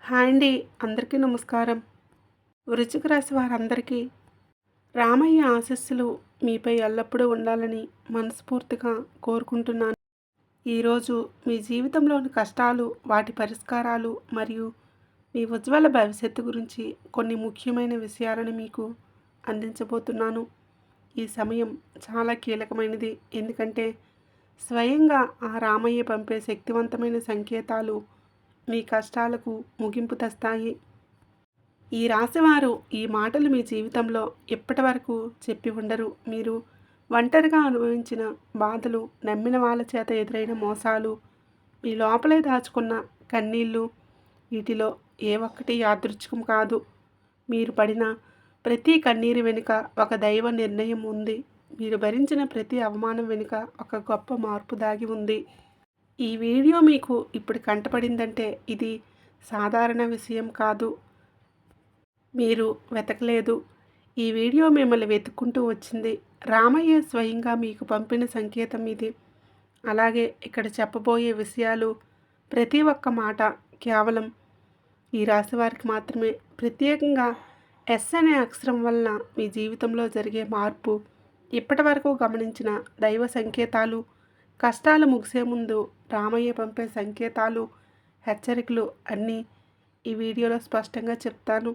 Hi అండి. అందరికీ నమస్కారం. వృశ్చిక రాశి వారందరికీ రామయ్య ఆశీస్సులు మీపై ఎల్లప్పుడూ ఉండాలని మనస్ఫూర్తిగా కోరుకుంటున్నాను. ఈరోజు మీ జీవితంలోని కష్టాలు, వాటి పరిష్కారాలు మరియు మీ ఉజ్వల భవిష్యత్తు గురించి కొన్ని ముఖ్యమైన విషయాలను మీకు అందించబోతున్నాను. ఈ సమయం చాలా కీలకమైనది. ఎందుకంటే స్వయంగా ఆ రామయ్య పంపే శక్తివంతమైన సంకేతాలు మీ కష్టాలకు ముగింపు తెస్తాయి. ఈ రాశివారు ఈ మాటలు మీ జీవితంలో ఇప్పటివరకు చెప్పి ఉండరు. మీరు ఒంటరిగా అనుభవించిన బాధలు, నమ్మిన వాళ్ళ చేత ఎదురైన మోసాలు, మీ లోపలే దాచుకున్న కన్నీళ్ళు, వీటిలో ఏ ఒక్కటి యాదృచ్ఛికం కాదు. మీరు పడిన ప్రతి కన్నీరు వెనుక ఒక దైవ నిర్ణయం ఉంది. మీరు భరించిన ప్రతి అవమానం వెనుక ఒక గొప్ప మార్పు దాగి ఉంది. ఈ వీడియో మీకు ఇప్పుడు కంటపడిందంటే ఇది సాధారణ విషయం కాదు. మీరు వెతకలేదు. ఈ వీడియో మిమ్మల్ని వెతుక్కుంటూ వచ్చింది. రామయ్య స్వయంగా మీకు పంపిన సంకేతం ఇది. అలాగే ఇక్కడ చెప్పబోయే విషయాలు ప్రతి ఒక్క మాట కేవలం ఈ రాశి వారికి మాత్రమే. ప్రత్యేకంగా ఎస్ అనే అక్షరం వలన మీ జీవితంలో జరిగే మార్పు, ఇప్పటి వరకు గమనించిన దైవ సంకేతాలు, కష్టాలు ముగిసే ముందు రామయ్య పంపే సంకేతాలు, హెచ్చరికలు అన్నీ ఈ వీడియోలో స్పష్టంగా చెప్తాను.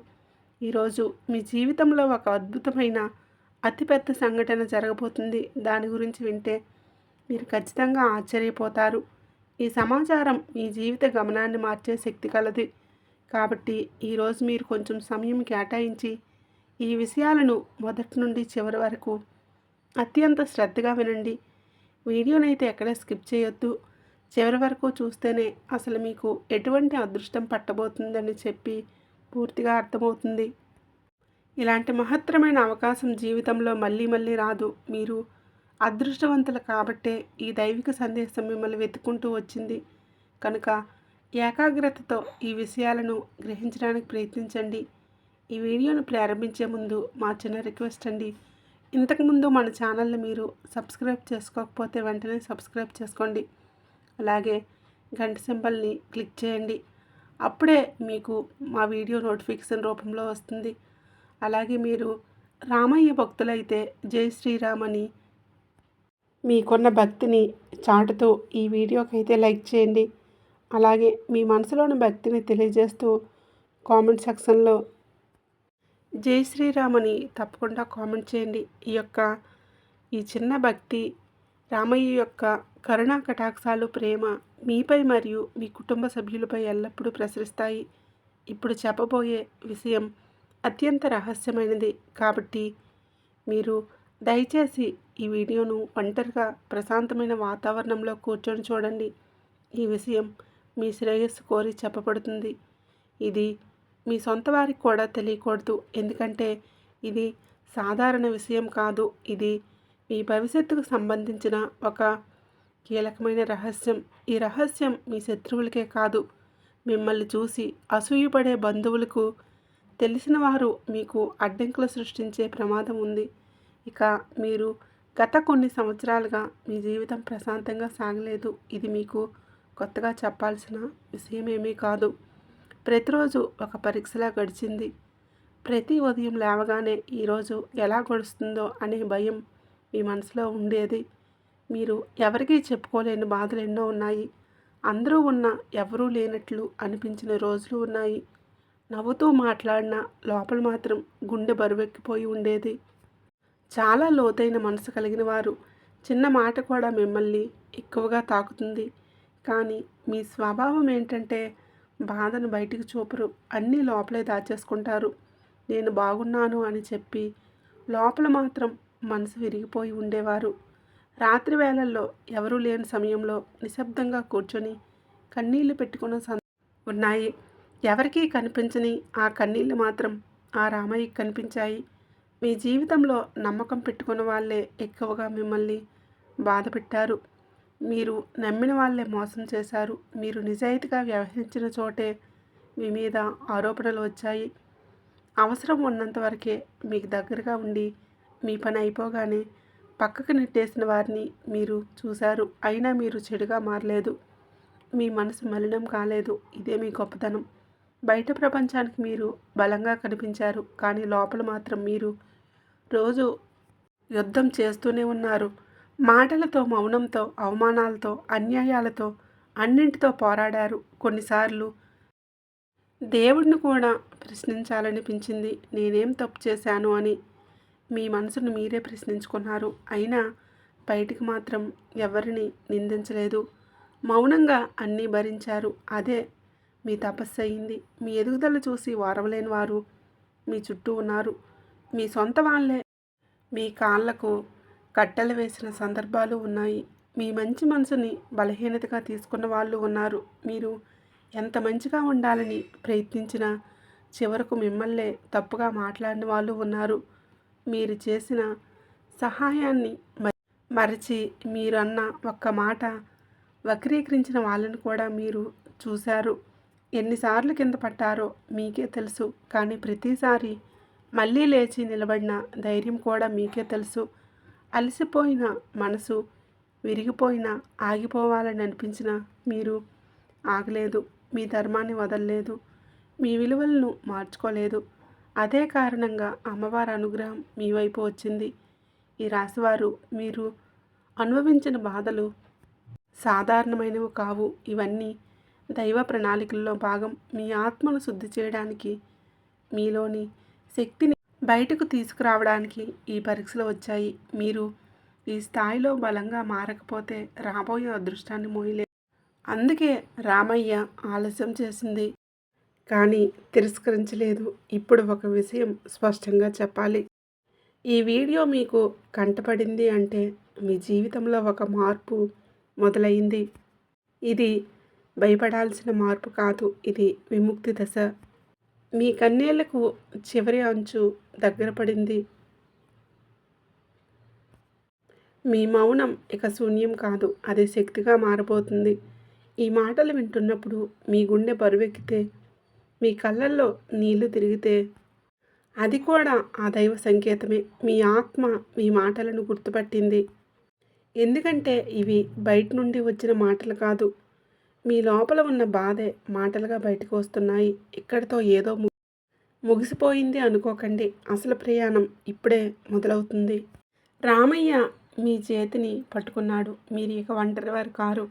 ఈరోజు మీ జీవితంలో ఒక అద్భుతమైన అతిపెద్ద సంఘటన జరగబోతుంది. దాని గురించి వింటే మీరు ఖచ్చితంగా ఆశ్చర్యపోతారు. ఈ సమాచారం మీ జీవిత గమనాన్ని మార్చే శక్తి కలది. కాబట్టి ఈరోజు మీరు కొంచెం సమయం కేటాయించి ఈ విషయాలను మొదటి నుండి చివరి వరకు అత్యంత శ్రద్ధగా వినండి. వీడియోనైతే ఎక్కడ స్కిప్ చేయొద్దు. చివరి వరకు చూస్తేనే అసలు మీకు ఎటువంటి అదృష్టం పట్టబోతుందని చెప్పి పూర్తిగా అర్థమవుతుంది. ఇలాంటి మహత్తరమైన అవకాశం జీవితంలో మళ్ళీ మళ్ళీ రాదు. మీరు అదృష్టవంతులు కాబట్టే ఈ దైవిక సందేశం మిమ్మల్ని వెతుక్కుంటూ వచ్చింది. కనుక ఏకాగ్రతతో ఈ విషయాలను గ్రహించడానికి ప్రయత్నించండి. ఈ వీడియోను ప్రారంభించే ముందు మా చిన్న రిక్వెస్ట్ అండి. ఇంతకుముందు మన ఛానల్ని మీరు సబ్స్క్రైబ్ చేసుకోకపోతే వెంటనే సబ్స్క్రైబ్ చేసుకోండి. అలాగే గంట సింబల్ని క్లిక్ చేయండి. అప్పుడే మీకు మా వీడియో నోటిఫికేషన్ రూపంలో వస్తుంది. అలాగే మీరు రామయ్య భక్తులైతే జై శ్రీరామ్ అని మీకున్న భక్తిని చాటుతూ ఈ వీడియోకి అయితే లైక్ చేయండి. అలాగే మీ మనసులోని భక్తిని తెలియజేస్తూ కామెంట్ సెక్షన్లో జై శ్రీరామ్ అని తప్పకుండా కామెంట్ చేయండి. ఈ చిన్న భక్తి, రామయ్య యొక్క కరుణా కటాక్షాలు, ప్రేమ మీపై మరియు మీ కుటుంబ సభ్యులపై ఎల్లప్పుడూ ప్రసరిస్తాయి. ఇప్పుడు చెప్పబోయే విషయం అత్యంత రహస్యమైనది. కాబట్టి మీరు దయచేసి ఈ వీడియోను ఒంటరిగా ప్రశాంతమైన వాతావరణంలో కూర్చొని చూడండి. ఈ విషయం మీ శ్రేయస్సు కోరి చెప్పబడుతుంది. ఇది మీ సొంత వారికి కూడా తెలియకూడదు. ఎందుకంటే ఇది సాధారణ విషయం కాదు. ఇది మీ భవిష్యత్తుకు సంబంధించిన ఒక కీలకమైన రహస్యం. ఈ రహస్యం మీ శత్రువులకే కాదు, మిమ్మల్ని చూసి అసూయపడే బంధువులకు తెలిసిన వారు మీకు అడ్డంకులు సృష్టించే ప్రమాదం ఉంది. ఇక మీరు గత కొన్ని సంవత్సరాలుగా మీ జీవితం ప్రశాంతంగా సాగలేదు. ఇది మీకు కొత్తగా చెప్పాల్సిన విషయమేమీ కాదు. ప్రతిరోజు ఒక పరీక్షలా గడిచింది. ప్రతి ఉదయం లేవగానే ఈరోజు ఎలా గడుస్తుందో అనే భయం మీ మనసులో ఉండేది. మీరు ఎవరికీ చెప్పుకోలేని బాధలు ఎన్నో ఉన్నాయి. అందరూ ఉన్నా ఎవరూ లేనట్లు అనిపించిన రోజులు ఉన్నాయి. నవ్వుతూ మాట్లాడిన లోపల మాత్రం గుండె బరువెక్కిపోయి ఉండేది. చాలా లోతైన మనసు కలిగిన వారు. చిన్న మాట కూడా మిమ్మల్ని ఎక్కువగా తాకుతుంది. కానీ మీ స్వభావం ఏంటంటే బాధను బయటికి చూపరు, అన్నీ లోపలే దాచేసుకుంటారు. నేను బాగున్నాను అని చెప్పి లోపల మాత్రం మనసు విరిగిపోయి ఉండేవారు. రాత్రి వేళల్లో ఎవరూ లేని సమయంలో నిశ్శబ్దంగా కూర్చొని కన్నీళ్లు పెట్టుకున్న ఉన్నాయి. ఎవరికీ కనిపించని ఆ కన్నీళ్లు మాత్రం ఆ రామయ్యకి కనిపించాయి. మీ జీవితంలో నమ్మకం పెట్టుకున్న వాళ్ళే ఎక్కువగా మిమ్మల్ని బాధ పెట్టారు. మీరు నమ్మిన వాళ్ళే మోసం చేశారు. మీరు నిజాయితీగా వ్యవహరించిన చోటే మీ మీద ఆరోపణలు వచ్చాయి. అవసరం ఉన్నంత వరకే మీకు దగ్గరగా ఉండి మీ పని అయిపోగానే పక్కకు నెట్టేసిన వారిని మీరు చూశారు. అయినా మీరు చెడుగా మారలేదు. మీ మనసు మలినం కాలేదు. ఇదే మీ గొప్పతనం. బయట ప్రపంచానికి మీరు బలంగా కనిపించారు, కానీ లోపల మాత్రం మీరు రోజు యుద్ధం చేస్తూనే ఉన్నారు. మాటలతో, మౌనంతో, అవమానాలతో, అన్యాయాలతో, అన్నింటితో పోరాడారు. కొన్నిసార్లు దేవుడిని కూడా ప్రశ్నించాలనిపించింది. నేనేం తప్పు చేశాను అని మీ మనసును మీరే ప్రశ్నించుకున్నారు. అయినా బయటికి మాత్రం ఎవరిని నిందించలేదు. మౌనంగా అన్నీ భరించారు. అదే మీ తపస్సు అయింది. మీ ఎదుగుదల చూసి ఓర్వలేని వారు మీ చుట్టూ ఉన్నారు. మీ సొంత వాళ్ళే మీ కాళ్ళకు కట్టెలు వేసిన సందర్భాలు ఉన్నాయి. మీ మంచి మనసుని బలహీనతగా తీసుకున్న వాళ్ళు ఉన్నారు. మీరు ఎంత మంచిగా ఉండాలని ప్రయత్నించినా చివరకు మిమ్మల్నే తప్పుగా మాట్లాడిన వాళ్ళు ఉన్నారు. మీరు చేసిన సహాయాన్ని మరచి మీరు అన్న ఒక్క మాట వక్రీకరించిన వాళ్ళని కూడా మీరు చూశారు. ఎన్నిసార్లు కింద పడ్డారో మీకే తెలుసు. కానీ ప్రతిసారి మళ్ళీ లేచి నిలబడిన ధైర్యం కూడా మీకే తెలుసు. అలసిపోయిన మనసు, విరిగిపోయిన, ఆగిపోవాలని అనిపించిన మీరు ఆగలేదు. మీ ధర్మాన్ని వదలలేదు. మీ విలువలను మార్చుకోలేదు. అదే కారణంగా అమ్మవారి అనుగ్రహం మీ వైపు వచ్చింది. ఈ రాశివారు మీరు అనుభవించిన బాధలు సాధారణమైనవి కావు. ఇవన్నీ దైవ ప్రణాళికల్లో భాగం. మీ ఆత్మను శుద్ధి చేయడానికి, మీలోని శక్తిని బయటకు తీసుకురావడానికి ఈ పరీక్షలు వచ్చాయి. మీరు ఈ స్థాయిలో బలంగా మారకపోతే రాబోయే అదృష్టాన్ని మోయలేదు. అందుకే రామయ్య ఆలస్యం చేసింది, కానీ తిరస్కరించలేదు. ఇప్పుడు ఒక విషయం స్పష్టంగా చెప్పాలి. ఈ వీడియో మీకు కంటపడింది అంటే మీ జీవితంలో ఒక మార్పు మొదలైంది. ఇది భయపడాల్సిన మార్పు కాదు, ఇది విముక్తి దశ. మీ కన్నీళ్లకు చివరి అంచు దగ్గర పడింది. మీ మౌనం ఇక శూన్యం కాదు, అది శక్తిగా మారబోతుంది. ఈ మాటలు వింటున్నప్పుడు మీ గుండె బరువెక్కితే, మీ కళ్ళల్లో నీళ్లు తిరిగితే అది కూడా ఆ దైవ సంకేతమే. మీ ఆత్మ మీ మాటలను గుర్తుపట్టింది. ఎందుకంటే ఇవి బయట నుండి వచ్చిన మాటలు కాదు, మీ లోపల ఉన్న బాధే మాటలుగా బయటకు వస్తున్నాయి. ఇక్కడితో ఏదో ముగిసిపోయింది అనుకోకండి. అసలు ప్రయాణం ఇప్పుడే మొదలవుతుంది. రామయ్య మీ చేతిని పట్టుకున్నాడు. మీరు ఇక ఒంటరివారు కారు.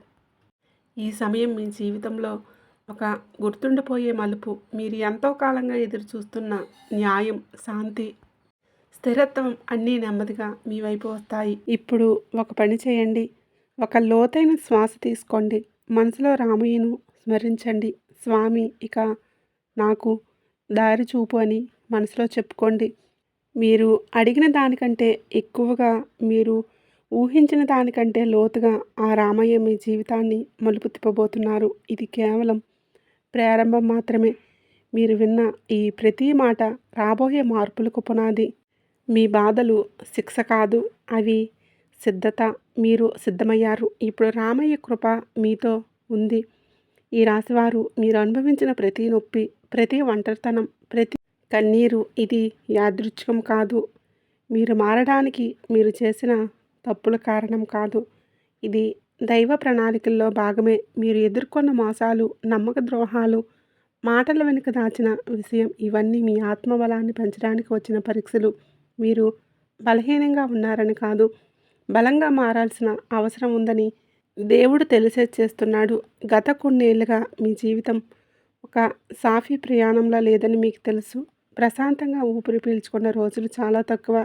ఈ సమయం మీ జీవితంలో ఒక గుర్తుండిపోయే మలుపు. మీరు ఎంతో కాలంగా ఎదురు చూస్తున్న న్యాయం, శాంతి, స్థిరత్వం అన్నీ నెమ్మదిగా మీ వైపు వస్తాయి. ఇప్పుడు ఒక పని చేయండి. ఒక లోతైన శ్వాస తీసుకోండి. మనసులో రామయ్యను స్మరించండి. స్వామి, ఇక నాకు దారి చూపు అని మనసులో చెప్పుకోండి. మీరు అడిగిన దానికంటే ఎక్కువగా, మీరు ఊహించిన దానికంటే లోతుగా ఆ రామయ్య మీ జీవితాన్ని మలుపు తిప్పబోతున్నారు. ఇది కేవలం ప్రారంభం మాత్రమే. మీరు విన్న ఈ ప్రతి మాట రాబోయే మార్పులకు పునాది. మీ బాధలు శిక్ష కాదు, అవి సిద్ధత. మీరు సిద్ధమయ్యారు. ఇప్పుడు రామయ్య కృప మీతో ఉంది. ఈ రాశివారు మీరు అనుభవించిన ప్రతి నొప్పి, ప్రతి ఒంటరితనం, ప్రతి కన్నీరు ఇది యాదృచ్ఛికం కాదు. మీరు మారడానికి మీరు చేసిన తప్పుల కారణం కాదు. ఇది దైవ ప్రణాళికల్లో భాగమే. మీరు ఎదుర్కొన్న మోసాలు, నమ్మక ద్రోహాలు, మాటల వెనుక దాచిన విషయం, ఇవన్నీ మీ ఆత్మబలాన్ని పెంచడానికి వచ్చిన పరీక్షలు. మీరు బలహీనంగా ఉన్నారని కాదు, బలంగా మారాల్సిన అవసరం ఉందని దేవుడు తెలిసే చేస్తున్నాడు. గత కొన్నేళ్లుగా మీ జీవితం ఒక సాఫీ ప్రయాణంలో లేదని మీకు తెలుసు. ప్రశాంతంగా ఊపిరి పీల్చుకున్న రోజులు చాలా తక్కువ.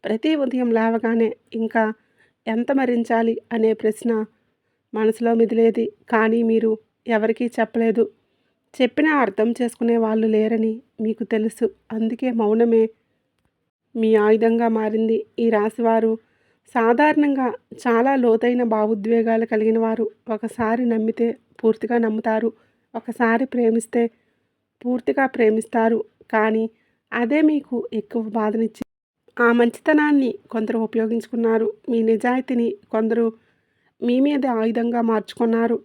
ప్రతి ఉదయం లేవగానే ఇంకా ఎంత మరించాలి అనే ప్రశ్న మనసులో మెదిలేది. కానీ మీరు ఎవరికీ చెప్పలేదు. చెప్పినా అర్థం చేసుకునే వాళ్ళు లేరని మీకు తెలుసు. అందుకే మౌనమే మీ ఆయుధంగా మారింది. ఈ రాశివారు సాధారణంగా చాలా లోతైన భావోద్వేగాలు కలిగిన వారు. ఒకసారి నమ్మితే పూర్తిగా నమ్ముతారు. ఒకసారి ప్రేమిస్తే పూర్తిగా ప్రేమిస్తారు. కానీ అదే మీకు ఎక్కువ బాధనిచ్చింది. ఆ మంచితనాన్ని కొందరు ఉపయోగించుకున్నారు. మీ నిజాయితీని కొందరు మీ మీద ఆయుధంగా మార్చుకున్నారు.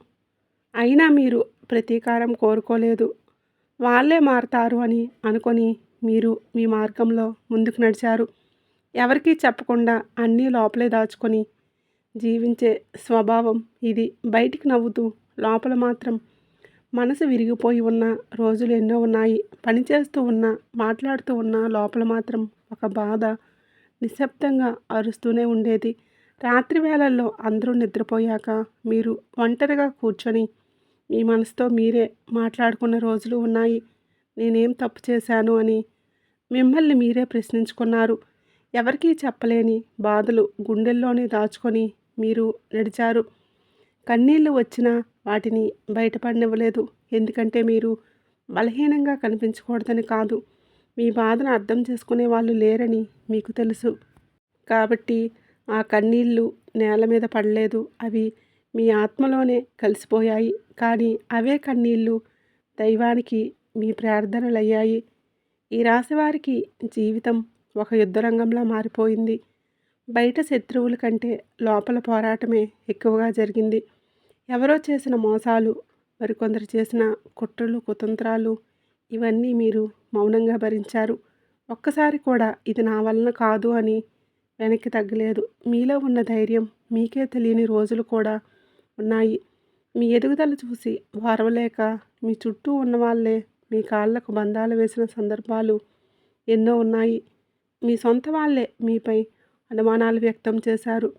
అయినా మీరు ప్రతీకారం కోరుకోలేదు. వాళ్ళే మారతారు అని అనుకొని మీరు మీ మార్గంలో ముందుకు నడిచారు. ఎవరికీ చెప్పకుండా అన్నీ లోపలే దాచుకొని జీవించే స్వభావం ఇది. బయటికి నవ్వుతూ లోపల మాత్రం మనసు విరిగిపోయి ఉన్న రోజులు ఎన్నో ఉన్నాయి. పనిచేస్తూ ఉన్నా, మాట్లాడుతూ ఉన్నా లోపల మాత్రం ఒక బాధ నిశ్శబ్దంగా అరుస్తూనే ఉండేది. రాత్రి వేళల్లో అందరూ నిద్రపోయాక మీరు ఒంటరిగా కూర్చొని మీ మనసుతో మీరే మాట్లాడుకున్న రోజులు ఉన్నాయి. నేనేం తప్పు చేశాను అని మిమ్మల్ని మీరే ప్రశ్నించుకున్నారు. ఎవరికీ చెప్పలేని బాధలు గుండెల్లోనే దాచుకొని మీరు నడిచారు. కన్నీళ్లు వచ్చినా వాటిని బయటపడనివ్వలేదు. ఎందుకంటే మీరు బలహీనంగా కనిపించకూడదని కాదు, మీ బాధను అర్థం చేసుకునే వాళ్ళు లేరని మీకు తెలుసు. కాబట్టి ఆ కన్నీళ్ళు నేల మీద పడలేదు. అవి మీ ఆత్మలోనే కలిసిపోయాయి. కానీ అవే కన్నీళ్ళు దైవానికి మీ ప్రార్థనలయ్యాయి. ఈ రాశివారికి జీవితం ఒక యుద్ధరంగంలా మారిపోయింది. బయట శత్రువుల కంటే లోపల పోరాటమే ఎక్కువగా జరిగింది. ఎవరో చేసిన మోసాలు, మరికొందరు చేసిన కుట్రలు, కుతంత్రాలు ఇవన్నీ మీరు మౌనంగా భరించారు. ఒక్కసారి కూడా ఇది నా వలన కాదు అని వెనక్కి తగ్గలేదు. మీలో ఉన్న ధైర్యం మీకే తెలియని రోజులు కూడా ఉన్నాయి. మీ ఎదుగుదల చూసి ఓర్వలేక మీ చుట్టూ ఉన్నవాళ్ళే మీ కాళ్ళకు బంధాలు వేసిన సందర్భాలు ఎన్నో ఉన్నాయి. మీ సొంత వాళ్ళే మీపై అనుమానాలు వ్యక్తం చేశారు.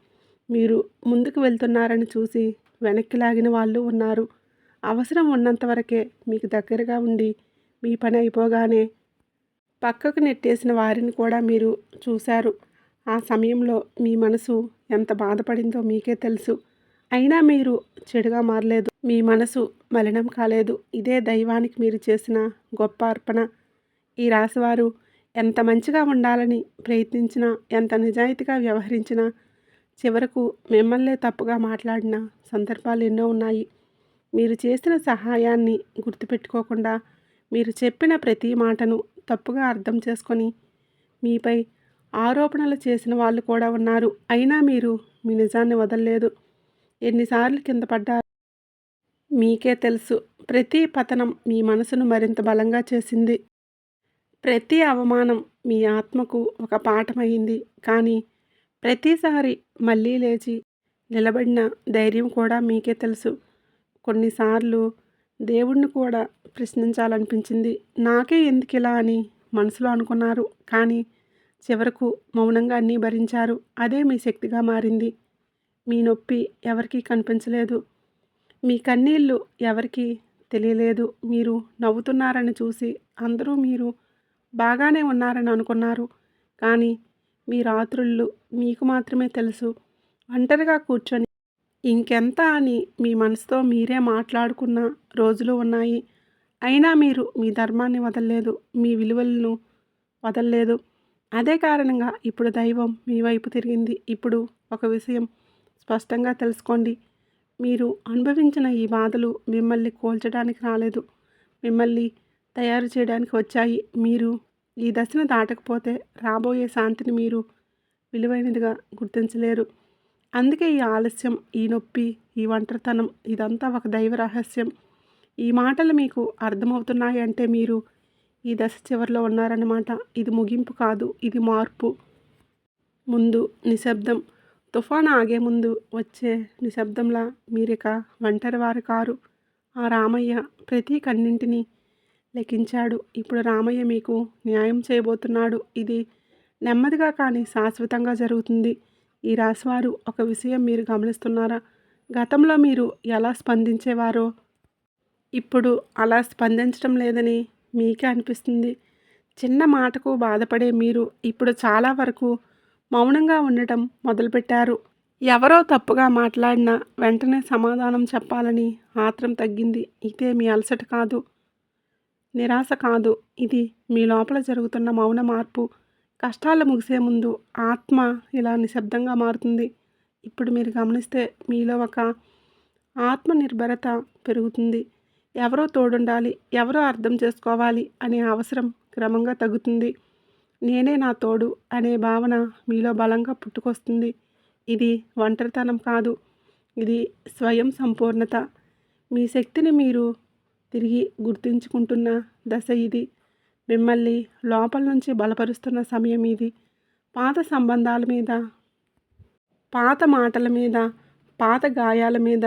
మీరు ముందుకు వెళ్తున్నారని చూసి వెనక్కి లాగిన వాళ్ళు ఉన్నారు. అవసరం ఉన్నంత వరకే మీకు దగ్గరగా ఉండి మీ పని అయిపోగానే పక్కకు నెట్టేసిన వారిని కూడా మీరు చూశారు. ఆ సమయంలో మీ మనసు ఎంత బాధపడిందో మీకే తెలుసు. అయినా మీరు చెడుగా మారలేదు. మీ మనసు మలినం కాలేదు. ఇదే దైవానికి మీరు చేసిన గొప్ప అర్పణ. ఈ రాశివారు ఎంత మంచిగా ఉండాలని ప్రయత్నించినా, ఎంత నిజాయితీగా వ్యవహరించినా చివరకు మిమ్మల్నే తప్పుగా మాట్లాడిన సందర్భాలు ఎన్నో ఉన్నాయి. మీరు చేసిన సహాయాన్ని గుర్తుపెట్టుకోకుండా, మీరు చెప్పిన ప్రతి మాటను తప్పుగా అర్థం చేసుకొని మీపై ఆరోపణలు చేసిన వాళ్ళు కూడా ఉన్నారు. అయినా మీరు మీ నిజాన్ని వదలలేదు. ఎన్నిసార్లు కింద పడ్డారు మీకే తెలుసు. ప్రతి పతనం మీ మనసును మరింత బలంగా చేసింది. ప్రతి అవమానం మీ ఆత్మకు ఒక పాఠమైంది. కానీ ప్రతిసారి మళ్ళీ లేచి నిలబడిన ధైర్యం కూడా మీకే తెలుసు. కొన్నిసార్లు దేవుణ్ణి కూడా ప్రశ్నించాలనిపించింది. నాకే ఎందుకు ఇలా అని మనసులో అనుకున్నారు. కానీ చివరకు మౌనంగా అన్నీ భరించారు. అదే మీ శక్తిగా మారింది. మీ నొప్పి ఎవరికీ కనిపించలేదు. మీ కన్నీళ్ళు ఎవరికీ తెలియలేదు. మీరు నవ్వుతున్నారని చూసి అందరూ మీరు బాగానే ఉన్నారని అనుకున్నారు. కానీ మీ రాత్రుళ్ళు మీకు మాత్రమే తెలుసు. ఒంటరిగా కూర్చొని ఇంకెంత అని మీ మనసుతో మీరే మాట్లాడుకున్న రోజులు ఉన్నాయి. అయినా మీరు మీ ధర్మాన్ని వదలలేదు. మీ విలువలను వదలలేదు. అదే కారణంగా ఇప్పుడు దైవం మీ వైపు తిరిగింది. ఇప్పుడు ఒక విషయం స్పష్టంగా తెలుసుకోండి. మీరు అనుభవించిన ఈ బాధలు మిమ్మల్ని కోల్చడానికి రాలేదు. మిమ్మల్ని తయారు చేయడానికి వచ్చాయి. మీరు ఈ దశను దాటకపోతే రాబోయే శాంతిని మీరు విలువైనదిగా గుర్తించలేరు. అందుకే ఈ ఆలస్యం, ఈ నొప్పి, ఈ ఒంటరితనం ఇదంతా ఒక దైవ రహస్యం. ఈ మాటలు మీకు అర్థమవుతున్నాయి అంటే మీరు ఈ దశ చివరిలో ఉన్నారన్నమాట. ఇది ముగింపు కాదు, ఇది మార్పు. ముందు నిశ్శబ్దం. తుఫాను ఆగే ముందు వచ్చే నిశ్శబ్దంలా మీరిక ఒంటరి వారు కారు. ఆ రామయ్య ప్రతి కన్నింటిని లెక్కించాడు. ఇప్పుడు రామయ్య మీకు న్యాయం చేయబోతున్నాడు. ఇది నెమ్మదిగా కానీ శాశ్వతంగా జరుగుతుంది. ఈ రాశివారు ఒక విషయం మీరు గమనిస్తున్నారా? గతంలో మీరు ఎలా స్పందించేవారో ఇప్పుడు అలా స్పందించడం లేదని మీకే అనిపిస్తుంది. చిన్న మాటకు బాధపడే మీరు ఇప్పుడు చాలా వరకు మౌనంగా ఉండటం మొదలుపెట్టారు. ఎవరో తప్పుగా మాట్లాడినా వెంటనే సమాధానం చెప్పాలని ఆత్రం తగ్గింది. ఇదే మీ అలసట కాదు, నిరాశ కాదు. ఇది మీ లోపల జరుగుతున్న మౌన మార్పు. కష్టాలు ముగిసే ముందు ఆత్మ ఇలా నిశ్శబ్దంగా మారుతుంది. ఇప్పుడు మీరు గమనిస్తే మీలో ఒక ఆత్మ నిర్భరత పెరుగుతుంది. ఎవరో తోడుండాలి, ఎవరో అర్థం చేసుకోవాలి అనే అవసరం క్రమంగా తగ్గుతుంది. నేనే నా తోడు అనే భావన మీలో బలంగా పుట్టుకొస్తుంది. ఇది ఒంటరితనం కాదు, ఇది స్వయం సంపూర్ణత. మీ శక్తిని మీరు తిరిగి గుర్తించుకుంటున్న దశ ఇది. మిమ్మల్ని లోపల నుంచి బలపరుస్తున్న సమయం ఇది. పాత సంబంధాల మీద, పాత మాటల మీద, పాత గాయాల మీద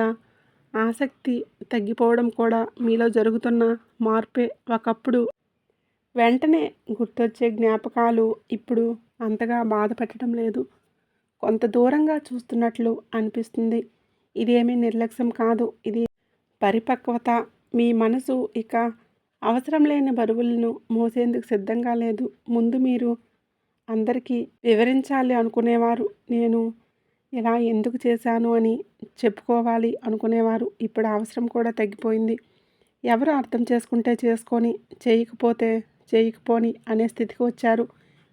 ఆసక్తి తగ్గిపోవడం కూడా మీలో జరుగుతున్న మార్పే. ఒకప్పుడు వెంటనే గుర్తొచ్చే జ్ఞాపకాలు ఇప్పుడు అంతగా బాధ పెట్టడం లేదు. కొంత దూరంగా చూస్తున్నట్లు అనిపిస్తుంది. ఇదేమీ నిర్లక్ష్యం కాదు. ఇది పరిపక్వత. మీ మనసు ఇక అవసరం లేని బరువులను మోసేందుకు సిద్ధంగా లేదు. ముందు మీరు అందరికీ వివరించాలి అనుకునేవారు. నేను ఇలా ఎందుకు చేశాను అని చెప్పుకోవాలి అనుకునేవారు. ఇప్పుడు అవసరం కూడా తగ్గిపోయింది. ఎవరు అర్థం చేసుకుంటే చేసుకొని, చేయకపోతే చేయకపోని అనే స్థితికి వచ్చారు.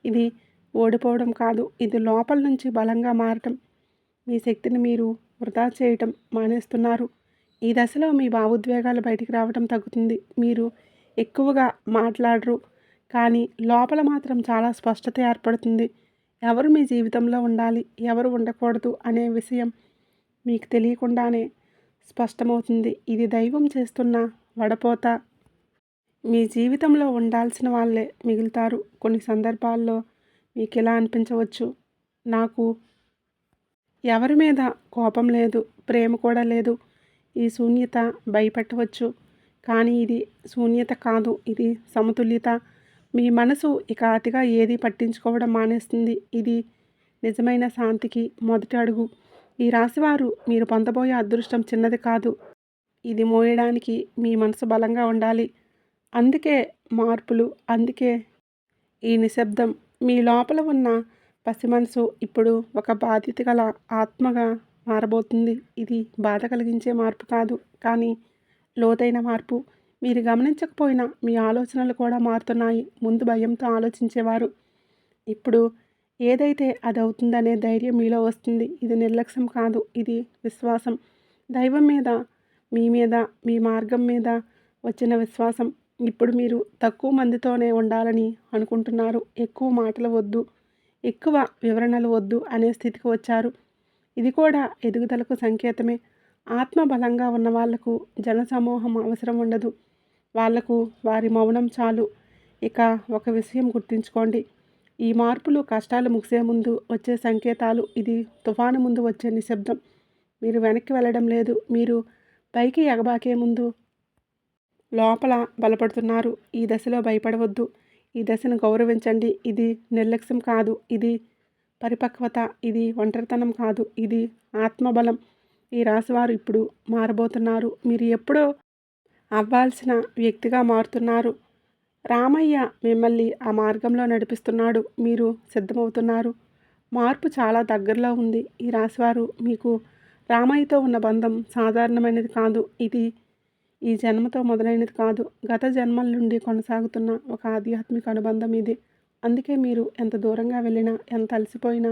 ఇది ఓడిపోవడం కాదు. ఇది లోపల నుంచి బలంగా మారటం. మీ శక్తిని మీరు వృధా చేయటం మానేస్తున్నారు. ఈ దశలో మీ భావోద్వేగాలు బయటికి రావటం తగ్గుతుంది. మీరు ఎక్కువగా మాట్లాడరు, కానీ లోపల మాత్రం చాలా స్పష్టత ఏర్పడుతుంది. ఎవరు మీ జీవితంలో ఉండాలి, ఎవరు ఉండకూడదు అనే విషయం మీకు తెలియకుండానే స్పష్టమవుతుంది. ఇది దైవం చేస్తున్న వడపోత. మీ జీవితంలో ఉండాల్సిన వాళ్ళే మిగులుతారు. కొన్ని సందర్భాల్లో మీకు ఇలా అనిపించవచ్చు, నాకు ఎవరి మీద కోపం లేదు, ప్రేమ కూడా లేదు. ఈ శూన్యత భయపెట్టవచ్చు, కానీ ఇది శూన్యత కాదు, ఇది సమతుల్యత. మీ మనసు ఇక అతిగా ఏది పట్టించుకోవడం మానేస్తుంది. ఇది నిజమైన శాంతికి మొదటి అడుగు. ఈ రాశివారు మీరు పొందబోయే అదృష్టం చిన్నది కాదు. ఇది మోయడానికి మీ మనసు బలంగా ఉండాలి. అందుకే మార్పులు, అందుకే ఈ నిశ్శబ్దం. మీ లోపల ఉన్న పసి మనసు ఇప్పుడు ఒక బాధ్యత గల ఆత్మగా మారబోతుంది. ఇది బాధ కలిగించే మార్పు కాదు, కానీ లోతైన మార్పు. మీరు గమనించకపోయినా మీ ఆలోచనలు కూడా మారుతున్నాయి. ముందు భయంతో ఆలోచించేవారు, ఇప్పుడు ఏదైతే అది అవుతుందనే ధైర్యం మీలో వస్తుంది. ఇది నిర్లక్ష్యం కాదు, ఇది విశ్వాసం. దైవం మీద, మీ మీద, మీ మార్గం మీద వచ్చిన విశ్వాసం. ఇప్పుడు మీరు తక్కువ మందితోనే ఉండాలని అనుకుంటున్నారు. ఎక్కువ మాటలు వద్దు, ఎక్కువ వివరణలు వద్దు అనే స్థితికి వచ్చారు. ఇది కూడా ఎదుగుదలకు సంకేతమే. ఆత్మ బలంగా ఉన్న వాళ్లకు జనసమూహం అవసరం ఉండదు. వాళ్లకు వారి మౌనం చాలు. ఇక ఒక విషయం గుర్తుంచుకోండి, ఈ మార్పులు కష్టాలు ముగిసే ముందు వచ్చే సంకేతాలు. ఇది తుఫాను ముందు వచ్చే నిశ్శబ్దం. మీరు వెనక్కి వెళ్ళడం లేదు, మీరు పైకి ఎగబాకే ముందు లోపల బలపడుతున్నారు. ఈ దశలో భయపడవద్దు, ఈ దశను గౌరవించండి. ఇది నిర్లక్ష్యం కాదు, ఇది పరిపక్వత. ఇది ఒంటరితనం కాదు, ఇది ఆత్మబలం. ఈ రాశివారు ఇప్పుడు మారబోతున్నారు. మీరు ఎప్పుడో అవ్వాల్సిన వ్యక్తిగా మారుతున్నారు. రామయ్య మిమ్మల్ని ఆ మార్గంలో నడిపిస్తున్నాడు. మీరు సిద్ధమవుతున్నారు. మార్పు చాలా దగ్గరలో ఉంది. ఈ రాశివారు మీకు రామయ్యతో ఉన్న బంధం సాధారణమైనది కాదు. ఇది ఈ జన్మతో మొదలైనది కాదు. గత జన్మల నుండి కొనసాగుతున్న ఒక ఆధ్యాత్మిక అనుబంధం ఇది. అందుకే మీరు ఎంత దూరంగా వెళ్ళినా, ఎంత అలసిపోయినా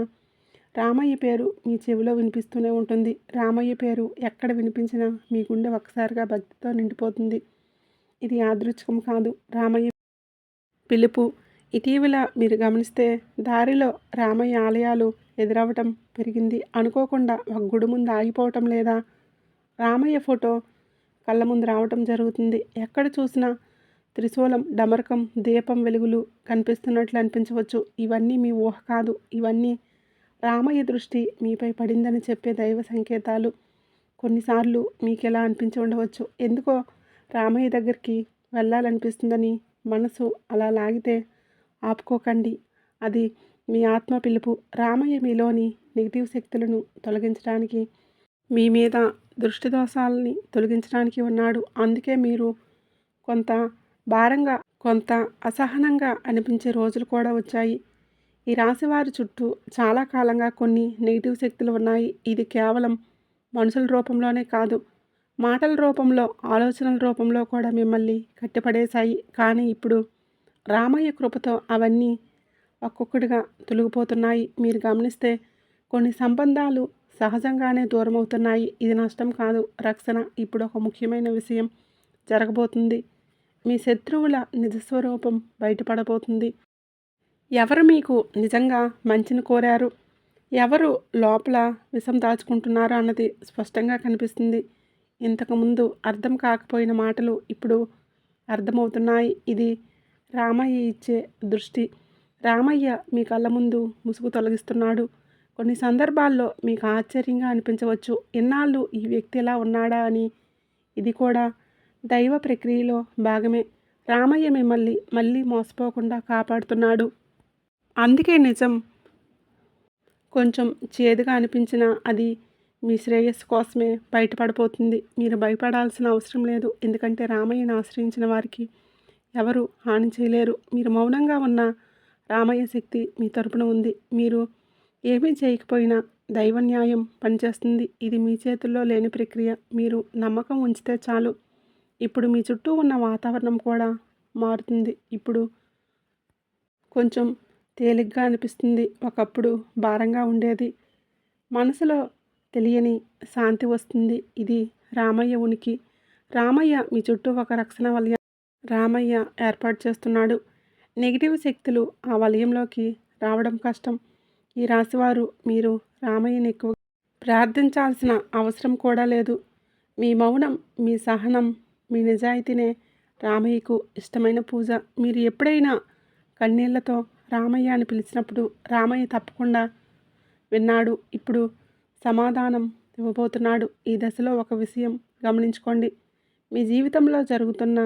రామయ్య పేరు మీ చెవిలో వినిపిస్తూనే ఉంటుంది. రామయ్య పేరు ఎక్కడ వినిపించినా మీ గుండె ఒక్కసారిగా భక్తితో నిండిపోతుంది. ఇది యాదృచ్ఛికం కాదు, రామయ్య పిలుపు. ఇటీవల మీరు గమనిస్తే దారిలో రామయ్య ఆలయాలు ఎదురవ్వటం పెరిగింది. అనుకోకుండా ఒక గుడి ముందు ఆగిపోవటం, లేదా రామయ్య ఫోటో కళ్ళ ముందు రావటం జరుగుతుంది. ఎక్కడ చూసినా త్రిశూలం, డమరకం, దీపం వెలుగులు కనిపిస్తున్నట్లు అనిపించవచ్చు. ఇవన్నీ మీ ఊహ కాదు, ఇవన్నీ రామయ్య దృష్టి మీపై పడిందని చెప్పే దైవ సంకేతాలు. కొన్నిసార్లు మీకు ఎలా అనిపించి ఉండవచ్చు, ఎందుకో రామయ్య దగ్గరికి వెళ్ళాలనిపిస్తుందని. మనసు అలా లాగితే ఆపుకోకండి, అది మీ ఆత్మ పిలుపు. రామయ్య మీలోని నెగిటివ్ శక్తులను తొలగించడానికి, మీ మీద దృష్టి దోషాలని తొలగించడానికి ఉన్నాడు. అందుకే మీరు కొంత భారంగా, కొంత అసహనంగా అనిపించే రోజులు కూడా వచ్చాయి. ఈ రాశివారి చుట్టూ చాలా కాలంగా కొన్ని నెగిటివ్ శక్తులు ఉన్నాయి. ఇది కేవలం మనుషుల రూపంలోనే కాదు, మాటల రూపంలో, ఆలోచనల రూపంలో కూడా మిమ్మల్ని కట్టిపడేశాయి. కానీ ఇప్పుడు రామయ్య కృపతో అవన్నీ ఒక్కొక్కటిగా తొలగిపోతున్నాయి. మీరు గమనిస్తే కొన్ని సంబంధాలు సహజంగానే దూరమవుతున్నాయి. ఇది నష్టం కాదు, రక్షణ. ఇప్పుడు ఒక ముఖ్యమైన విషయం జరగబోతుంది. మీ శత్రువుల నిజస్వరూపం బయటపడబోతుంది. ఎవరు మీకు నిజంగా మంచిని కోరారు, ఎవరు లోపల విషం దాచుకుంటున్నారు అన్నది స్పష్టంగా కనిపిస్తుంది. ఇంతకుముందు అర్థం కాకపోయిన మాటలు ఇప్పుడు అర్థమవుతున్నాయి. ఇది రామయ్య ఇచ్చే దృష్టి. రామయ్య మీ కళ్ళ ముందు ముసుగు తొలగిస్తున్నాడు. కొన్ని సందర్భాల్లో మీకు ఆశ్చర్యంగా అనిపించవచ్చు, ఇన్నాళ్ళు ఈ వ్యక్తి ఎలా ఉన్నాడా అని. ఇది కూడా దైవ ప్రక్రియలో భాగమే. రామయ్య మిమ్మల్ని మళ్ళీ మోసపోకుండా కాపాడుతున్నాడు. అందుకే నిజం కొంచెం చేదుగా అనిపించినా అది మీ శ్రేయస్సు కోసమే బయటపడిపోతుంది. మీరు భయపడాల్సిన అవసరం లేదు. ఎందుకంటే రామయ్యను ఆశ్రయించిన వారికి ఎవరు హాని చేయలేరు. మీరు మౌనంగా ఉన్న రామయ్య శక్తి మీ తరపున ఉంది. మీరు ఏమీ చేయకపోయినా దైవ న్యాయం పనిచేస్తుంది. ఇది మీ చేతుల్లో లేని ప్రక్రియ. మీరు నమ్మకం ఉంచితే చాలు. ఇప్పుడు మీ చుట్టూ ఉన్న వాతావరణం కూడా మారుతుంది. ఇప్పుడు కొంచెం తేలిగ్గా అనిపిస్తుంది. ఒకప్పుడు భారంగా ఉండేది. మనసులో తెలియని శాంతి వస్తుంది. ఇది రామయ్య ఉనికి. రామయ్య మీ చుట్టూ ఒక రక్షణ వలయం రామయ్య ఏర్పాటు చేస్తున్నాడు. నెగిటివ్ శక్తులు ఆ వలయంలోకి రావడం కష్టం. ఈ రాశివారు మీరు రామయ్యని ఎక్కువ ప్రార్థించాల్సిన అవసరం కూడా లేదు. మీ మౌనం, మీ సహనం, మీ నిజాయితీనే రామయ్యకు ఇష్టమైన పూజ. మీరు ఎప్పుడైనా కన్నీళ్లతో రామయ్య అని పిలిచినప్పుడు రామయ్య తప్పకుండా విన్నాడు. ఇప్పుడు సమాధానం ఇవ్వబోతున్నాడు. ఈ దశలో ఒక విషయం గమనించుకోండి. మీ జీవితంలో జరుగుతున్న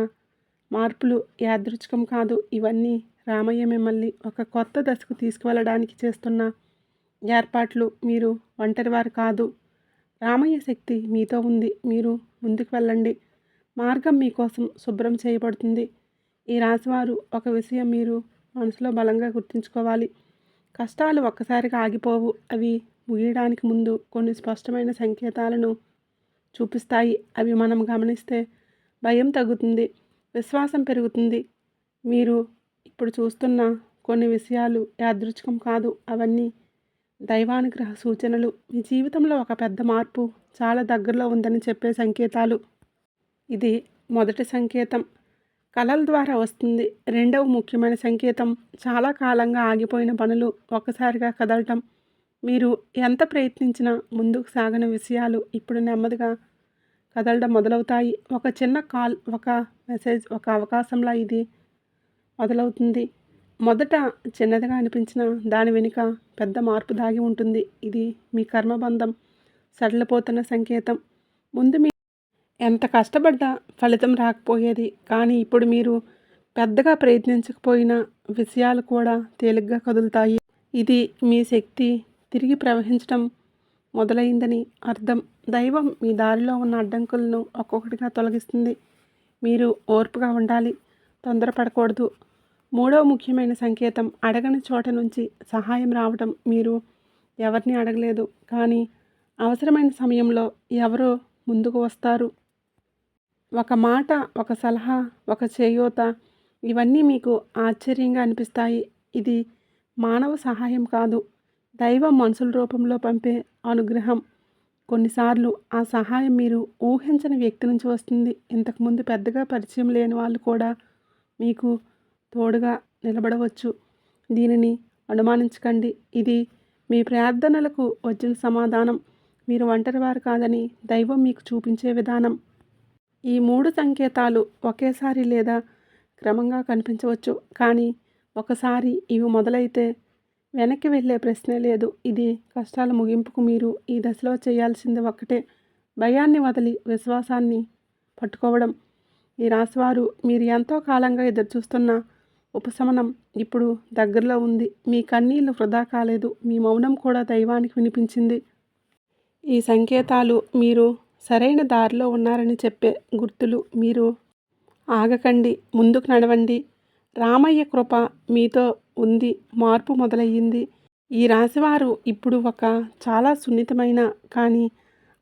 మార్పులు యాదృచ్ఛికం కాదు. ఇవన్నీ రామయ్య మిమ్మల్ని ఒక కొత్త దశకు తీసుకువెళ్ళడానికి చేస్తున్న ఏర్పాట్లు. మీరు ఒంటరివారు కాదు. రామయ్య శక్తి మీతో ఉంది. మీరు ముందుకు వెళ్ళండి. మార్గం మీకోసం శుభ్రం చేయబడుతుంది. ఈ రాశివారు ఒక విషయం మీరు మనసులో బలంగా గుర్తుంచుకోవాలి. కష్టాలు ఒక్కసారిగా ఆగిపోవు. అవి ముగియడానికి ముందు కొన్ని స్పష్టమైన సంకేతాలను చూపిస్తాయి. అవి మనం గమనిస్తే భయం తగ్గుతుంది, విశ్వాసం పెరుగుతుంది. మీరు ఇప్పుడు చూస్తున్న కొన్ని విషయాలు యాదృచ్ఛికం కాదు. అవన్నీ దైవానుగ్రహ సూచనలు. మీ జీవితంలో ఒక పెద్ద మార్పు చాలా దగ్గరలో ఉందని చెప్పే సంకేతాలు. ఇది మొదటి సంకేతం, కళల ద్వారా వస్తుంది. రెండవ ముఖ్యమైన సంకేతం, చాలా కాలంగా ఆగిపోయిన పనులు ఒక్కసారిగా కదలటం. మీరు ఎంత ప్రయత్నించినా ముందుకు సాగని విషయాలు ఇప్పుడు నెమ్మదిగా కదలడం మొదలవుతాయి. ఒక చిన్న కాల్, ఒక మెసేజ్, ఒక అవకాశంలా ఇది మొదలవుతుంది. మొదట చిన్నదిగా అనిపించిన దాని వెనుక పెద్ద మార్పు దాగి ఉంటుంది. ఇది మీ కర్మబంధం సడలిపోతున్న సంకేతం. ముందు మీ ఎంత కష్టపడ్డా ఫలితం రాకపోయేది. కానీ ఇప్పుడు మీరు పెద్దగా ప్రయత్నించకపోయినా విషయాలు కూడా తేలిగ్గా కదులుతాయి. ఇది మీ శక్తి తిరిగి ప్రవహించడం మొదలైందని అర్థం. దైవం మీ దారిలో ఉన్న అడ్డంకులను ఒక్కొక్కటిగా తొలగిస్తుంది. మీరు ఓర్పుగా ఉండాలి, తొందరపడకూడదు. మూడవ ముఖ్యమైన సంకేతం, అడగని చోట నుంచి సహాయం రావడం. మీరు ఎవరిని అడగలేదు, కానీ అవసరమైన సమయంలో ఎవరో ముందుకు వస్తారు. ఒక మాట, ఒక సలహా, ఒక చేయూత, ఇవన్నీ మీకు ఆశ్చర్యంగా అనిపిస్తాయి. ఇది మానవ సహాయం కాదు, దైవం మనుషుల రూపంలో పంపే అనుగ్రహం. కొన్నిసార్లు ఆ సహాయం మీరు ఊహించని వ్యక్తి నుంచి వస్తుంది. ఇంతకుముందు పెద్దగా పరిచయం లేని వాళ్ళు కూడా మీకు తోడుగా నిలబడవచ్చు. దీనిని అనుమానించకండి. ఇది మీ ప్రార్థనలకు వచ్చిన సమాధానం. మీరు ఒంటరివారు కాదని దైవం మీకు చూపించే విధానం. ఈ మూడు సంకేతాలు ఒకేసారి లేదా క్రమంగా కనిపించవచ్చు. కానీ ఒకసారి ఇవి మొదలైతే వెనక్కి వెళ్ళే ప్రశ్నే లేదు. ఇది కష్టాల ముగింపుకు. మీరు ఈ దశలో చేయాల్సింది ఒక్కటే, భయాన్ని వదిలి విశ్వాసాన్ని పట్టుకోవడం. ఈ రాశివారు మీరు ఎంతో కాలంగా ఎదురుచూస్తున్న ఉపశమనం ఇప్పుడు దగ్గరలో ఉంది. మీ కన్నీళ్లు వృధా కాలేదు. మీ మౌనం కూడా దైవానికి వినిపించింది. ఈ సంకేతాలు మీరు సరైన దారిలో ఉన్నారని చెప్పే గుర్తులు. మీరు ఆగకండి, ముందుకు నడవండి. రామయ్య కృప మీతో ఉంది. మార్పు మొదలయ్యింది. ఈ రాశివారు ఇప్పుడు ఒక చాలా సున్నితమైన కానీ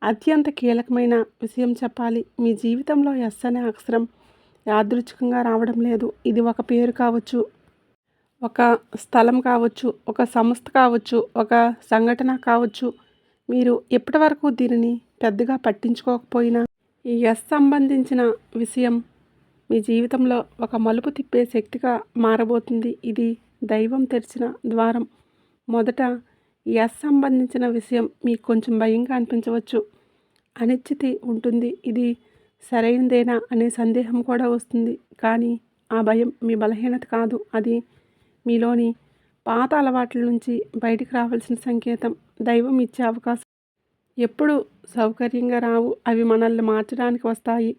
అత్యంత కీలకమైన విషయం చెప్పాలి. మీ జీవితంలో ఎస్ అనే అక్షరం యాదృచ్ఛికంగా రావడం లేదు. ఇది ఒక పేరు కావచ్చు, ఒక స్థలం కావచ్చు, ఒక సంస్థ కావచ్చు, ఒక సంఘటన కావచ్చు. మీరు ఇప్పటి వరకు దీనిని పెద్దగా పట్టించుకోకపోయినా ఈ ఎస్ సంబంధించిన విషయం మీ జీవితంలో ఒక మలుపు తిప్పే శక్తిగా మారబోతుంది. ఇది దైవం తెరిచిన ద్వారం. మొదట ఎస్ సంబంధించిన విషయం మీకు కొంచెం భయంగా అనిపించవచ్చు. అనిశ్చితి ఉంటుంది. ఇది సరైనదేనా అనే సందేహం కూడా వస్తుంది. కానీ ఆ భయం మీ బలహీనత కాదు. అది మీలోని పాత అలవాట్ల నుంచి బయటికి రావాల్సిన సంకేతం. దైవం ఇచ్చే అవకాశం ఎప్పుడు సౌకర్యంగా రావు. అవి మనల్ని మార్చడానికి వస్తాయి.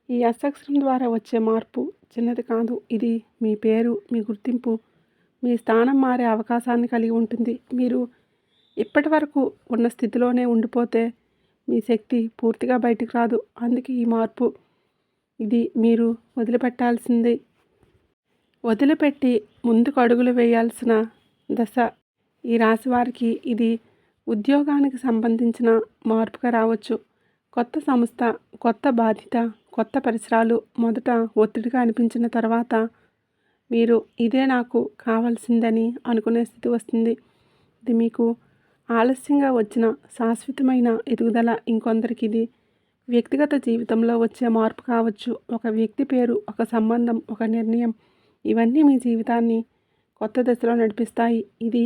ఈ ఎస్ అక్షరం ద్వారా వచ్చే మార్పు చిన్నది కాదు. ఇది మీ పేరు, మీ గుర్తింపు, మీ స్థానం మారే అవకాశాన్ని కలిగి ఉంటుంది. మీరు ఇప్పటి వరకు ఉన్న స్థితిలోనే ఉండిపోతే మీ శక్తి పూర్తిగా బయటికి రాదు. అందుకే ఈ మార్పు. ఇది మీరు వదిలిపెట్టాల్సింది. వదిలిపెట్టి ముందుకు అడుగులు వేయాల్సిన దశ. ఈ రాశి వారికి ఇది ఉద్యోగానికి సంబంధించిన మార్పుగా రావచ్చు. కొత్త సంస్థ, కొత్త బాధ్యత, కొత్త పరిసరాలు మొదట ఒత్తిడిగా అనిపించిన తర్వాత మీరు ఇదే నాకు కావాల్సిందని అనుకునే స్థితి వస్తుంది. ఇది మీకు ఆలస్యంగా వచ్చిన శాశ్వతమైన ఎదుగుదల. ఇంకొందరికి ఇది వ్యక్తిగత జీవితంలో వచ్చే మార్పు కావచ్చు. ఒక వ్యక్తి పేరు, ఒక సంబంధం, ఒక నిర్ణయం, ఇవన్నీ మీ జీవితాన్ని కొత్త దశలో నడిపిస్తాయి. ఇది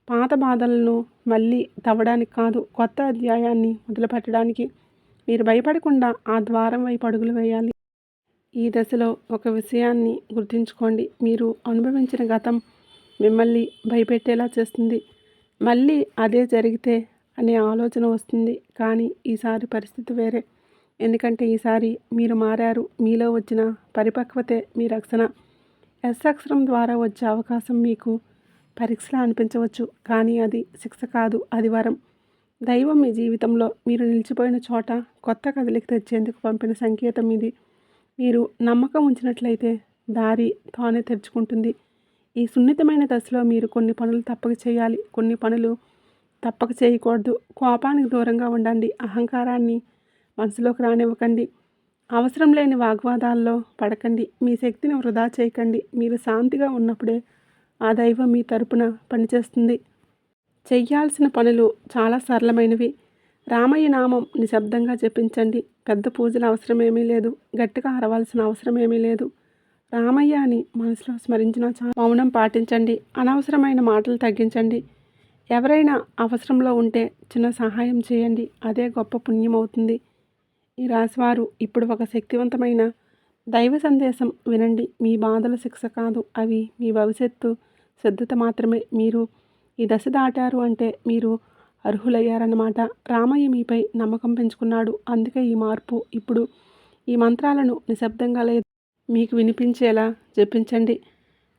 పాత బాధలను మళ్ళీ తవ్వడానికి కాదు, కొత్త అధ్యాయాన్ని మొదలుపెట్టడానికి. మీరు భయపడకుండా ఆ ద్వారం వైపు అడుగులు వేయాలి. ఈ దశలో ఒక విషయాన్ని గుర్తుంచుకోండి. మీరు అనుభవించిన గతం మిమ్మల్ని భయపెట్టేలా చేస్తుంది. మళ్ళీ అదే జరిగితే అనే ఆలోచన వస్తుంది. కానీ ఈసారి పరిస్థితి వేరే. ఎందుకంటే ఈసారి మీరు మారారు. మీలో వచ్చిన పరిపక్వతే మీ రక్షణ. ఎస్ అక్షరం ద్వారా వచ్చే అవకాశం మీకు పరీక్షలా అనిపించవచ్చు. కానీ అది శిక్ష కాదు, అది వరం. దైవం మీ జీవితంలో మీరు నిలిచిపోయిన చోట కొత్త కదలిక తెచ్చేందుకు పంపిన సంకేతం ఇది. మీరు నమ్మకం ఉంచినట్లయితే దారి తానే తెరుచుకుంటుంది. ఈ సున్నితమైన దశలో మీరు కొన్ని పనులు తప్పక చేయాలి, కొన్ని పనులు తప్పక చేయకూడదు. కోపానికి దూరంగా ఉండండి. అహంకారాన్ని మనసులోకి రానివ్వకండి. అవసరం లేని వాగ్వాదాల్లో పడకండి. మీ శక్తిని వృధా చేయకండి. మీరు శాంతిగా ఉన్నప్పుడే ఆ దైవం మీ తరపున పనిచేస్తుంది. చెయ్యాల్సిన పనులు చాలా సరళమైనవి. రామయ్య నామం నిశ్శబ్దంగా జపించండి. పెద్ద పూజల అవసరమేమీ లేదు. గట్టిగా అరవాల్సిన అవసరమేమీ లేదు. రామయ్య అని మనసులో స్మరించిన మౌనం పాటించండి. అనవసరమైన మాటలు తగ్గించండి. ఎవరైనా అవసరంలో ఉంటే చిన్న సహాయం చేయండి. అదే గొప్ప పుణ్యం అవుతుంది. ఈ రాశివారు ఇప్పుడు ఒక శక్తివంతమైన దైవ సందేశం వినండి. మీ బాధల శిక్ష కాదు, అవి మీ భవిష్యత్తు సిద్ధత మాత్రమే. మీరు ఈ దశ దాటారు అంటే మీరు అర్హులయ్యారన్నమాట. రామయ్య మీపై నమ్మకం పెంచుకున్నాడు. అందుకే ఈ మార్పు. ఇప్పుడు ఈ మంత్రాలను నిశ్శబ్దంగా లేదు, మీకు వినిపించేలా జపించండి.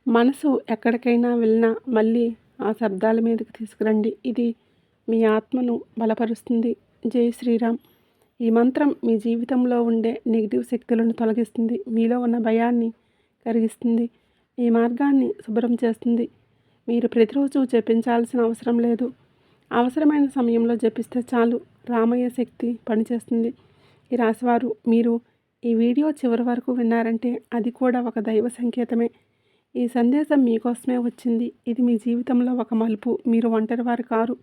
మనసు ఎక్కడికైనా వెళ్ళినా మళ్ళీ ఆ శబ్దాల మీదకి తీసుకురండి. ఇది మీ ఆత్మను బలపరుస్తుంది. జై శ్రీరామ్. ఈ మంత్రం మీ జీవితంలో ఉండే నెగిటివ్ శక్తులను తొలగిస్తుంది. మీలో ఉన్న భయాన్ని కరిగిస్తుంది. మీ మార్గాన్ని శుభ్రం చేస్తుంది. మీరు ప్రతిరోజు జపించాల్సిన అవసరం లేదు. అవసరమైన సమయంలో జపిస్తే చాలు. రామయ్య శక్తి పనిచేస్తుంది. ఈ రాశివారు మీరు ఈ వీడియో చివరి వరకు విన్నారంటే అది కూడా ఒక దైవ సంకేతమే. ఈ సందేశం మీకోసమే వచ్చింది. ఇది మీ జీవితంలో ఒక మలుపు. మీరు ఒంటరివారు కారు.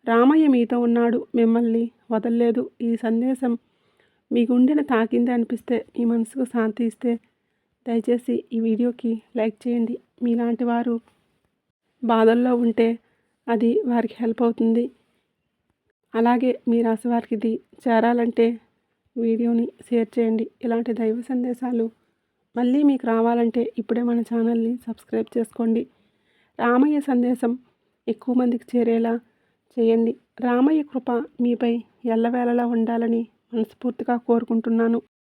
రామయ్య మీతో ఉన్నాడు, మిమ్మల్ని వదలలేదు. ఈ సందేశం మీ గుండెను తాకింది అనిపిస్తే, మీ మనసుకు శాంతి ఇస్తే దయచేసి ఈ వీడియోకి లైక్ చేయండి. మీలాంటి వారు బాధల్లో ఉంటే అది వారికి హెల్ప్ అవుతుంది. అలాగే మీ రాశి వారికి ఇది చేరాలంటే వీడియోని షేర్ చేయండి. ఇలాంటి దైవ సందేశాలు మళ్ళీ మీకు రావాలంటే ఇప్పుడే మన ఛానల్ని సబ్స్క్రైబ్ చేసుకోండి. రామయ్య సందేశం ఎక్కువ మందికి చేరేలా చేయండి. రామయ్య కృప మీపై ఎల్లవేళలా ఉండాలని మనస్ఫూర్తిగా కోరుకుంటున్నాను.